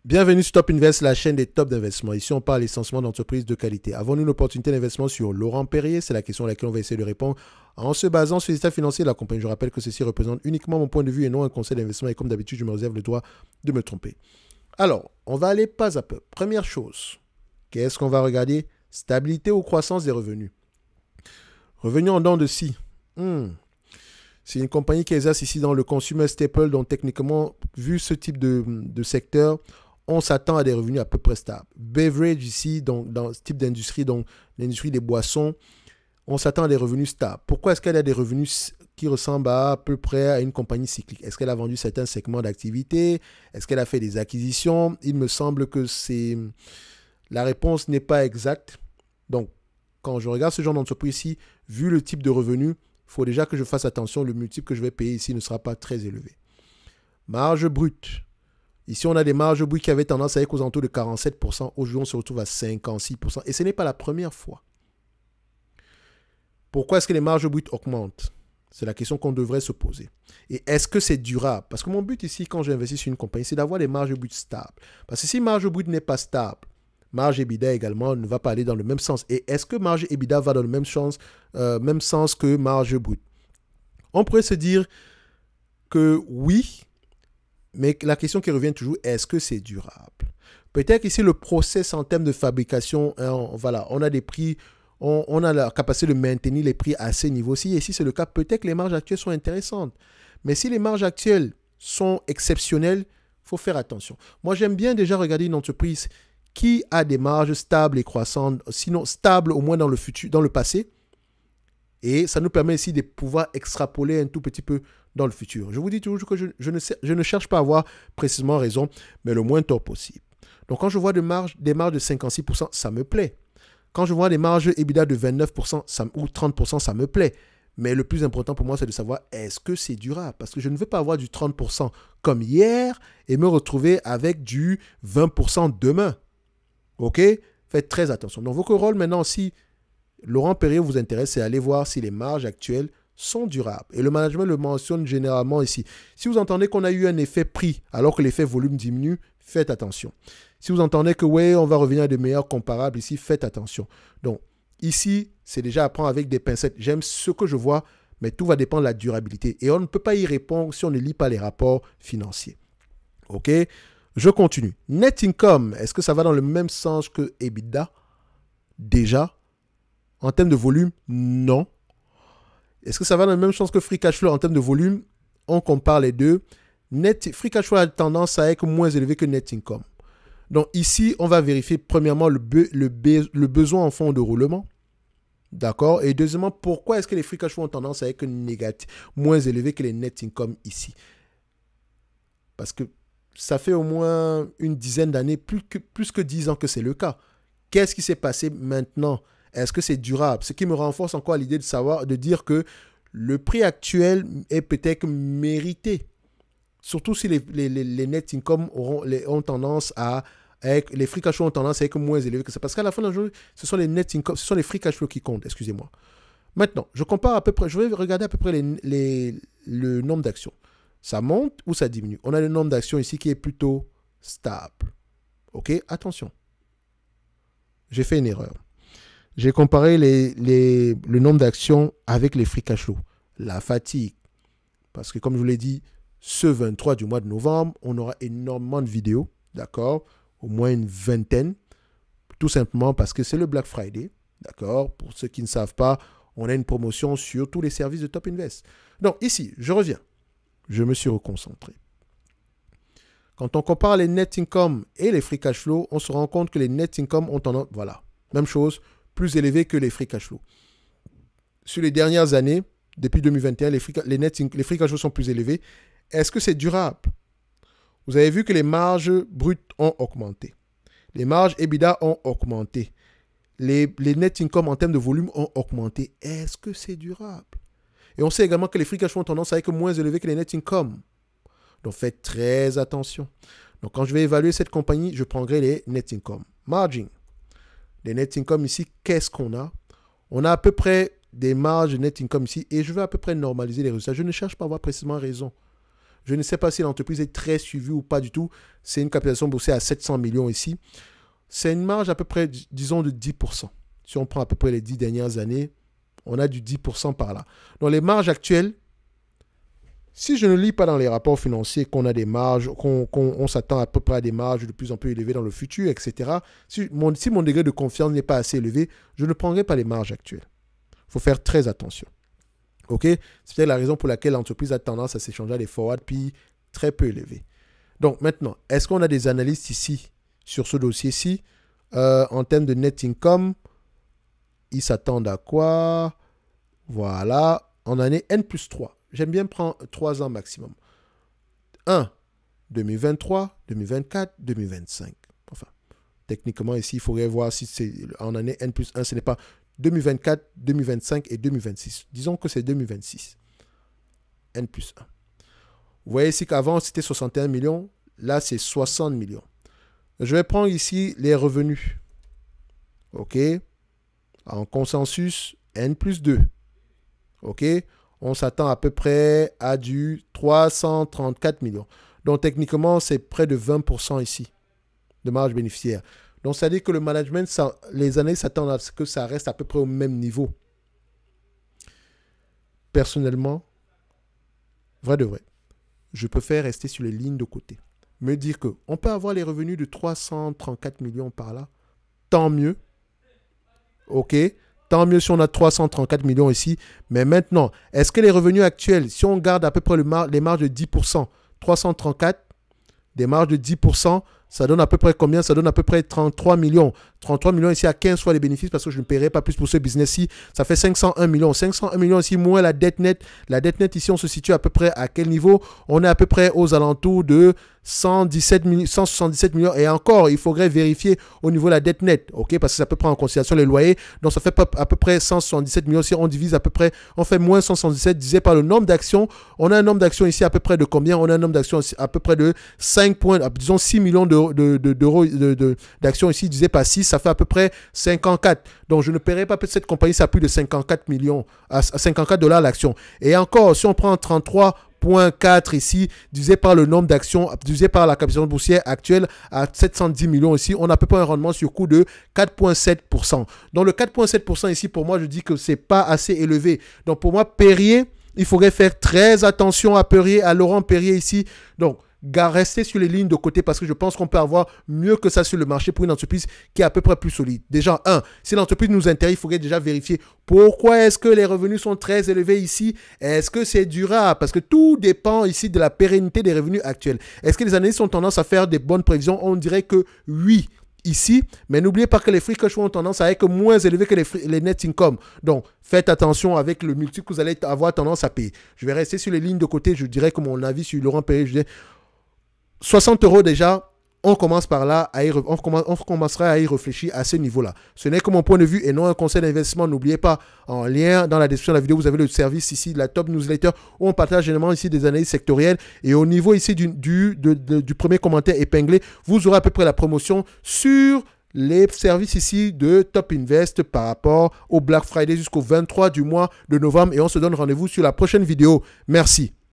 Bienvenue sur Top Invest, la chaîne des tops d'investissement. Ici, on parle essentiellement d'entreprises de qualité. Avons-nous une opportunité d'investissement sur Laurent Perrier? C'est la question à laquelle on va essayer de répondre en se basant sur les états financiers de la compagnie. Je rappelle que ceci représente uniquement mon point de vue et non un conseil d'investissement. Et comme d'habitude, je me réserve le droit de me tromper. Alors, on va aller pas à peu. Première chose, qu'est-ce qu'on va regarder? Stabilité ou croissance des revenus. Revenus en dents de scie. C'est une compagnie qui exerce ici dans le consumer staple, donc techniquement, vu ce type de secteur, on s'attend à des revenus à peu près stables. Beverage ici, donc dans ce type d'industrie, donc l'industrie des boissons, on s'attend à des revenus stables. Pourquoi est-ce qu'elle a des revenus qui ressemblent à peu près à une compagnie cyclique? Est-ce qu'elle a vendu certains segments d'activité? Est-ce qu'elle a fait des acquisitions? Il me semble que la réponse n'est pas exacte. Donc, quand je regarde ce genre d'entreprise ici, vu le type de revenus, il faut déjà que je fasse attention. Le multiple que je vais payer ici ne sera pas très élevé. Marge brute. Ici, on a des marges brutes qui avaient tendance à être aux alentours de 47%. Aujourd'hui, on se retrouve à 56%. Et ce n'est pas la première fois. Pourquoi est-ce que les marges brutes augmentent? C'est la question qu'on devrait se poser. Et est-ce que c'est durable? Parce que mon but ici, quand j'investis sur une compagnie, c'est d'avoir des marges brutes stables. Parce que si marge brute n'est pas stable, marge EBITDA également ne va pas aller dans le même sens. Et est-ce que marge EBITDA va dans le même sens que marge brute? On pourrait se dire que oui, mais la question qui revient toujours, est-ce que c'est durable? Peut-être qu'ici, le process en termes de fabrication, voilà, on a des prix, on a la capacité de maintenir les prix à ces niveaux-ci. Et si c'est le cas, peut-être que les marges actuelles sont intéressantes. Mais si les marges actuelles sont exceptionnelles, il faut faire attention. Moi, j'aime bien déjà regarder une entreprise qui a des marges stables et croissantes, sinon stables au moins dans le futur, dans le passé. Et ça nous permet ici de pouvoir extrapoler un tout petit peu dans le futur. Je vous dis toujours que je ne cherche pas à avoir précisément raison, mais le moins tort possible. Donc, quand je vois des marges de 56%, ça me plaît. Quand je vois des marges EBITDA de 29% ou 30%, ça me plaît. Mais le plus important pour moi, c'est de savoir est-ce que c'est durable? Parce que je ne veux pas avoir du 30% comme hier et me retrouver avec du 20% demain. OK? Faites très attention. Donc, votre rôle maintenant, si Laurent Perrier vous intéresse, c'est aller voir si les marges actuelles sont durables. Et le management le mentionne généralement ici. Si vous entendez qu'on a eu un effet prix alors que l'effet volume diminue, faites attention. Si vous entendez que oui, on va revenir à de meilleurs comparables ici, faites attention. Donc, ici, c'est déjà à prendre avec des pincettes. J'aime ce que je vois, mais tout va dépendre de la durabilité. Et on ne peut pas y répondre si on ne lit pas les rapports financiers. OK? Je continue. Net income, est-ce que ça va dans le même sens que EBITDA? Déjà. En termes de volume, non. Est-ce que ça va dans la même sens que free cash flow en termes de volume? On compare les deux. Free cash flow a tendance à être moins élevé que net income. Donc ici, on va vérifier premièrement le besoin en fonds de roulement. D'accord? Et deuxièmement, pourquoi est-ce que les free cash flow ont tendance à être moins élevés que les net income ici? Parce que ça fait au moins une dizaine d'années, plus que 10 ans que c'est le cas. Qu'est-ce qui s'est passé maintenant? Est-ce que c'est durable? Ce qui me renforce encore l'idée de dire que le prix actuel est peut-être mérité. Surtout si les net income ont tendance les free cash flow ont tendance à être moins élevés que ça. Parce qu'à la fin de la journée, ce sont les net income, ce sont les free cash flow qui comptent, excusez-moi. Maintenant, je vais regarder à peu près le nombre d'actions. Ça monte ou ça diminue? On a le nombre d'actions ici qui est plutôt stable. OK? Attention. J'ai fait une erreur. J'ai comparé le nombre d'actions avec les free cash flow. La fatigue. Parce que comme je vous l'ai dit, ce 23 du mois de novembre, on aura énormément de vidéos. D'accord? Au moins une vingtaine. Tout simplement parce que c'est le Black Friday. D'accord? Pour ceux qui ne savent pas, on a une promotion sur tous les services de Top Invest. Donc ici, je reviens. Je me suis reconcentré. Quand on compare les net income et les free cash flow, on se rend compte que les net income ont tendance, voilà, même chose, plus élevé que les free cash flow. Sur les dernières années, depuis 2021, les free cash flow sont plus élevés. Est-ce que c'est durable? Vous avez vu que les marges brutes ont augmenté. Les marges EBITDA ont augmenté. Les net income en termes de volume ont augmenté. Est-ce que c'est durable? Et on sait également que les free cash flow ont tendance à être moins élevés que les net income. Donc, faites très attention. Donc, quand je vais évaluer cette compagnie, je prendrai les net income. Margin. Les net income ici, qu'est-ce qu'on a? On a à peu près des marges net income ici et je vais à peu près normaliser les résultats. Je ne cherche pas à avoir précisément raison. Je ne sais pas si l'entreprise est très suivie ou pas du tout. C'est une capitalisation boursière à 700 millions ici. C'est une marge à peu près, disons, de 10%. Si on prend à peu près les 10 dernières années, on a du 10% par là. Donc les marges actuelles, si je ne lis pas dans les rapports financiers qu'on a des marges, qu'on s'attend à peu près à des marges de plus en plus élevées dans le futur, etc., si mon degré de confiance n'est pas assez élevé, je ne prendrai pas les marges actuelles. Il faut faire très attention. OK? C'est peut-être la raison pour laquelle l'entreprise a tendance à s'échanger à des forward PI très peu élevés. Donc maintenant, est-ce qu'on a des analystes ici sur ce dossier-ci en termes de net income? Ils s'attendent à quoi? Voilà, en année N+3. J'aime bien prendre 3 ans maximum. 1, 2023, 2024, 2025. Enfin, techniquement, ici, il faudrait voir si c'est en année N+1, ce n'est pas 2024, 2025 et 2026. Disons que c'est 2026. N+1. Vous voyez ici qu'avant, c'était 61 millions. Là, c'est 60 millions. Je vais prendre ici les revenus. OK? En consensus, N+2. OK? On s'attend à peu près à du 334 millions. Donc, techniquement, c'est près de 20% ici de marge bénéficiaire. Donc, ça veut dire que le management, les années s'attendent à ce que ça reste à peu près au même niveau. Personnellement, vrai de vrai, je préfère rester sur les lignes de côté. Me dire qu'on peut avoir les revenus de 334 millions par là. Tant mieux. OK? Tant mieux si on a 334 millions ici. Mais maintenant, est-ce que les revenus actuels, si on garde à peu près les marges de 10%, 334, des marges de 10%, ça donne à peu près combien? Ça donne à peu près 33 millions. 33 millions ici à 15 fois les bénéfices parce que je ne paierai pas plus pour ce business-ci. Ça fait 501 millions. 501 millions ici, moins la dette nette. La dette nette ici, on se situe à peu près à quel niveau? On est à peu près aux alentours de 177 millions. Et encore, il faudrait vérifier au niveau de la dette nette. OK? Parce que ça peut prendre en considération les loyers. Donc, ça fait à peu près 177 millions. Si on divise à peu près, on fait moins 177 divisé par le nombre d'actions. On a un nombre d'actions ici à peu près de combien? On a un nombre d'actions à peu près de 5 points, disons 6 millions d'euros d'actions ici divisé par 6. Ça fait à peu près 54. Donc, je ne paierai pas cette compagnie, ça a plus de 54 millions, à 54 $ l'action. Et encore, si on prend 33,4 ici, divisé par le nombre d'actions, divisé par la capitalisation boursière actuelle à 710 millions ici, on a à peu près un rendement sur coût de 4,7%. Donc, le 4,7% ici, pour moi, je dis que ce n'est pas assez élevé. Donc, pour moi, Perrier, il faudrait faire très attention à Perrier, à Laurent Perrier ici. Donc, rester sur les lignes de côté parce que je pense qu'on peut avoir mieux que ça sur le marché pour une entreprise qui est à peu près plus solide. Déjà, si l'entreprise nous intéresse, il faudrait déjà vérifier pourquoi est-ce que les revenus sont très élevés ici. Est-ce que c'est durable? Parce que tout dépend ici de la pérennité des revenus actuels. Est-ce que les analystes ont tendance à faire des bonnes prévisions? On dirait que oui. Ici, mais n'oubliez pas que les free cash flow ont tendance à être moins élevés que les net income. Donc, faites attention avec le multiple que vous allez avoir tendance à payer. Je vais rester sur les lignes de côté. Je dirais que mon avis sur Laurent Perrier, je dirais 60 € déjà, on commence par là, on commencera à y réfléchir à ce niveau-là. Ce n'est que mon point de vue et non un conseil d'investissement. N'oubliez pas, en lien dans la description de la vidéo, vous avez le service ici, la top newsletter, où on partage généralement ici des analyses sectorielles. Et au niveau ici du premier commentaire épinglé, vous aurez à peu près la promotion sur les services ici de Top Invest par rapport au Black Friday jusqu'au 23 du mois de novembre. Et on se donne rendez-vous sur la prochaine vidéo. Merci.